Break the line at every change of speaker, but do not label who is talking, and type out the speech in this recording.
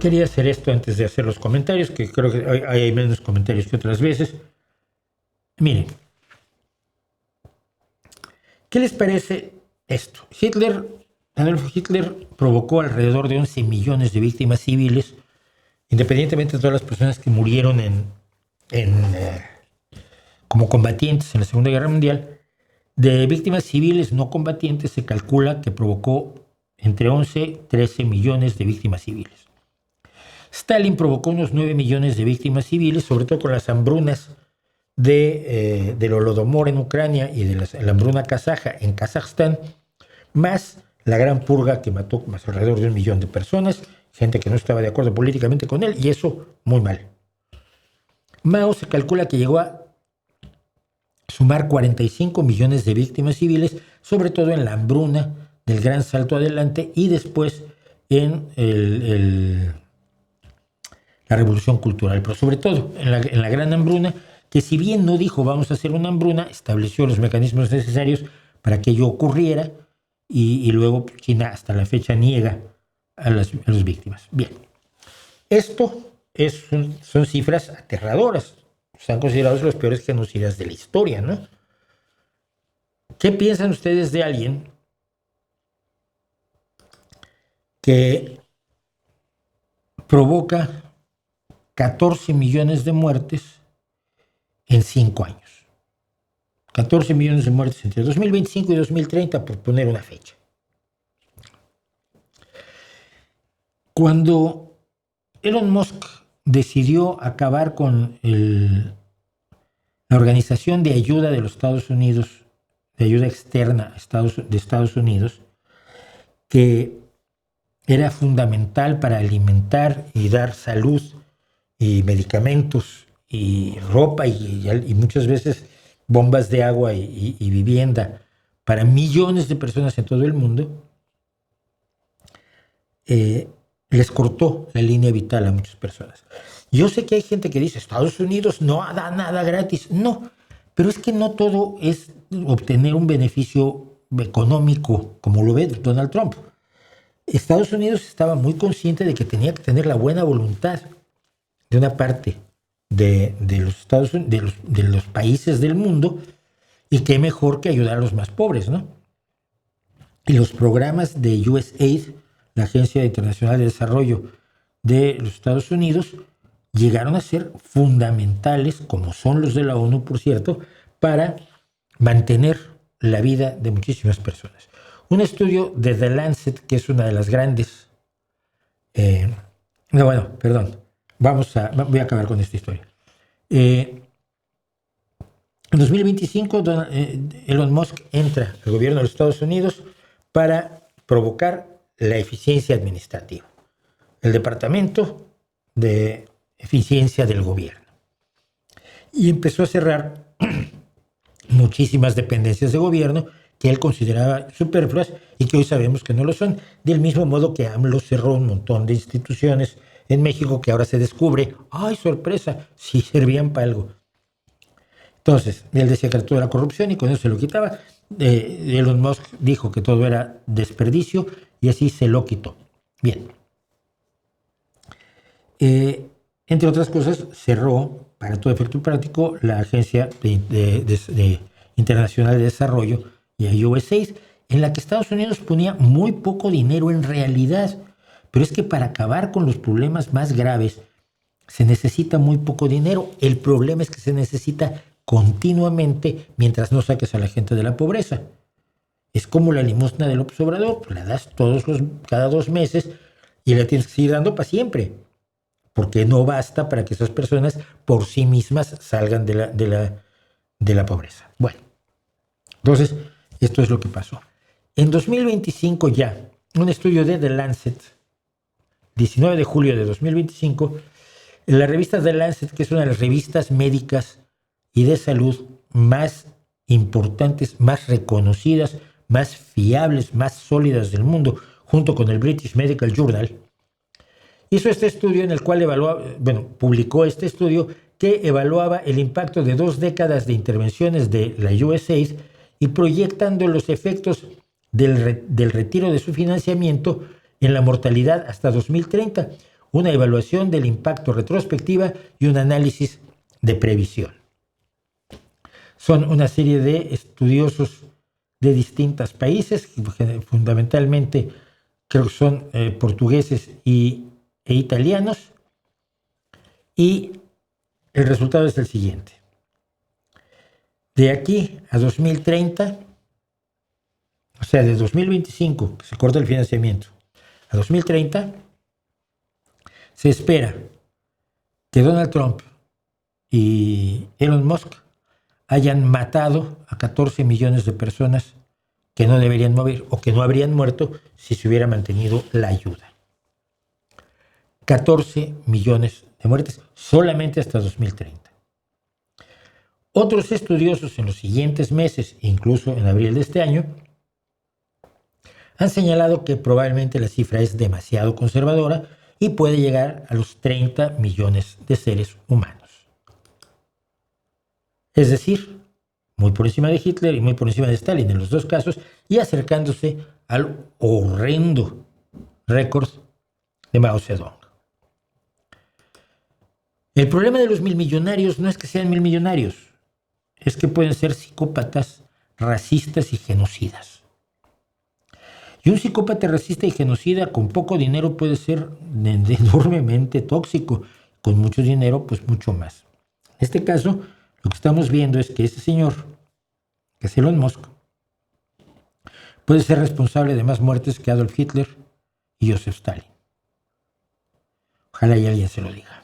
Quería hacer esto antes de hacer los comentarios, que creo que hay menos comentarios que otras veces. Miren, ¿qué les parece esto? Adolf Hitler provocó alrededor de 11 millones de víctimas civiles, independientemente de todas las personas que murieron como combatientes en la Segunda Guerra Mundial. De víctimas civiles no combatientes se calcula que provocó entre 11 y 13 millones de víctimas civiles. Stalin provocó unos 9 millones de víctimas civiles, sobre todo con las hambrunas del Holodomor en Ucrania y de la hambruna kazaja en Kazajstán, más la gran purga que mató más alrededor de 1 millón de personas, gente que no estaba de acuerdo políticamente con él, y eso muy mal. Mao se calcula que llegó a sumar 45 millones de víctimas civiles, sobre todo en la hambruna del Gran Salto Adelante y después en la Revolución Cultural, pero sobre todo en la Gran Hambruna, que si bien no dijo vamos a hacer una hambruna, estableció los mecanismos necesarios para que ello ocurriera, y luego China hasta la fecha niega a las víctimas. Bien, esto son cifras aterradoras. Están considerados los peores genocidas de la historia, ¿no? ¿Qué piensan ustedes de alguien que provoca 14 millones de muertes en 5 años? 14 millones de muertes entre 2025 y 2030, por poner una fecha. Cuando Elon Musk decidió acabar con la Organización de Ayuda de los Estados Unidos, de ayuda externa de Estados Unidos, que era fundamental para alimentar y dar salud y medicamentos y ropa y muchas veces bombas de agua y vivienda para millones de personas en todo el mundo, les cortó la línea vital a muchas personas. Yo sé que hay gente que dice Estados Unidos no da nada gratis. No, pero es que no todo es obtener un beneficio económico como lo ve Donald Trump. Estados Unidos estaba muy consciente de que tenía que tener la buena voluntad de una parte de los países del mundo, y qué mejor que ayudar a los más pobres, ¿no? Y los programas de USAID, la Agencia Internacional de Desarrollo de los Estados Unidos, llegaron a ser fundamentales, como son los de la ONU, por cierto, para mantener la vida de muchísimas personas. Un estudio de The Lancet, que es una de las grandes... voy a acabar con esta historia. En 2025, Elon Musk entra al gobierno de los Estados Unidos para provocar la eficiencia administrativa, el Departamento de Eficiencia del Gobierno. Y empezó a cerrar muchísimas dependencias de gobierno que él consideraba superfluas y que hoy sabemos que no lo son, del mismo modo que AMLO cerró un montón de instituciones en México que ahora se descubre, ¡ay, sorpresa!, sí servían para algo. Entonces, él decía que todo era corrupción y con eso se lo quitaba. Elon Musk dijo que todo era desperdicio y así se lo quitó. Bien. Entre otras cosas, cerró, para todo efecto práctico, la Agencia Internacional de Desarrollo, y USAID, en la que Estados Unidos ponía muy poco dinero en realidad. Pero es que para acabar con los problemas más graves se necesita muy poco dinero. El problema es que se necesita continuamente mientras no saques a la gente de la pobreza. Es como la limosna de López Obrador, pues la das cada 2 meses y la tienes que seguir dando para siempre, porque no basta para que esas personas por sí mismas salgan de la pobreza. Bueno, entonces esto es lo que pasó. En 2025 ya, un estudio de The Lancet, 19 de julio de 2025, en la revista The Lancet, que es una de las revistas médicas y de salud más importantes, más reconocidas, más fiables, más sólidas del mundo, junto con el British Medical Journal, hizo este estudio en el cual publicó este estudio que evaluaba el impacto de 2 décadas de intervenciones de la USAID y proyectando los efectos del retiro de su financiamiento en la mortalidad hasta 2030. una evaluación del impacto retrospectiva y un análisis de previsión. Son una serie de estudiosos de distintos países, fundamentalmente creo que son portugueses e italianos, y el resultado es el siguiente. De aquí a 2030, o sea, de 2025, que se corta el financiamiento, a 2030, se espera que Donald Trump y Elon Musk hayan matado a 14 millones de personas que no deberían morir o que no habrían muerto si se hubiera mantenido la ayuda. 14 millones de muertes solamente hasta 2030. Otros estudiosos en los siguientes meses, incluso en abril de este año, han señalado que probablemente la cifra es demasiado conservadora y puede llegar a los 30 millones de seres humanos. Es decir, muy por encima de Hitler y muy por encima de Stalin en los dos casos, y acercándose al horrendo récord de Mao Zedong. El problema de los milmillonarios no es que sean milmillonarios, es que pueden ser psicópatas, racistas y genocidas. Y un psicópata racista y genocida con poco dinero puede ser enormemente tóxico, con mucho dinero pues mucho más. En este caso, lo que estamos viendo es que ese señor, que es Elon Musk, puede ser responsable de más muertes que Adolf Hitler y Joseph Stalin. Ojalá y alguien se lo diga.